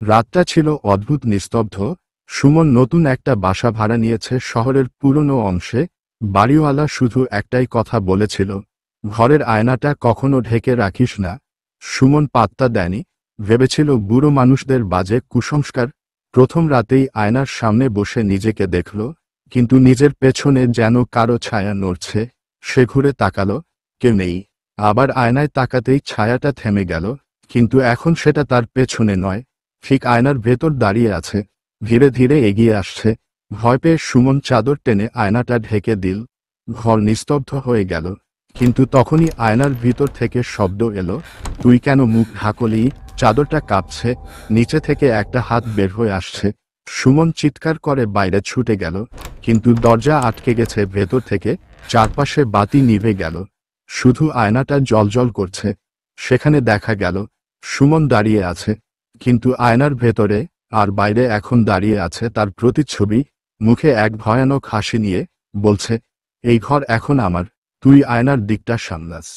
রাতটা ছিল অদ্ভুত নিস্তব্ধ। সুমন নতুন একটা বাসা ভাড়া নিয়েছে শহরের পুরনো অংশে। বাড়িওয়ালা শুধু একটাই কথা বলেছিল, ঘরের আয়নাটা কখনো ঢেকে রাখিস না। সুমন পাত্তা দেয়নি, ভেবেছিল বুড়ো মানুষদের বাজে কুসংস্কার। প্রথম রাতেই আয়নার সামনে বসে নিজেকে দেখল, কিন্তু নিজের পেছনে যেন কারো ছায়া নড়ছে। সে ঘুরে তাকালো, কেউ নেই। আবার আয়নায় তাকাতেই ছায়াটা থেমে গেল, কিন্তু এখন সেটা তার পেছনে নয়, ঠিক আয়নার ভেতর দাঁড়িয়ে আছে, ধীরে ধীরে এগিয়ে আসছে। ভয় পেয়ে সুমন চাদর টেনে আয়নাটা ঢেকে দিল। ঘর নিস্তব্ধ হয়ে গেল, কিন্তু তখনই আয়নার ভিতর থেকে শব্দ এলো, তুই কেন মুখ ঢাকলি? চাদরটা কাঁপছে, নিচে থেকে একটা হাত বের হয়ে আসছে। সুমন চিৎকার করে বাইরে ছুটে গেল, কিন্তু দরজা আটকে গেছে ভেতর থেকে। চারপাশে বাতি নিভে গেল, শুধু আয়নাটা জ্বলজ্বল করছে। সেখানে দেখা গেল সুমন দাঁড়িয়ে আছে, কিন্তু আয়নার ভেতরে আর বাইরে এখন দাঁড়িয়ে আছে তার প্রতিচ্ছবি, মুখে এক ভয়ানক হাসি নিয়ে বলছে, এই ঘর এখন আমার, তুই আয়নার দিকটা সামলাস।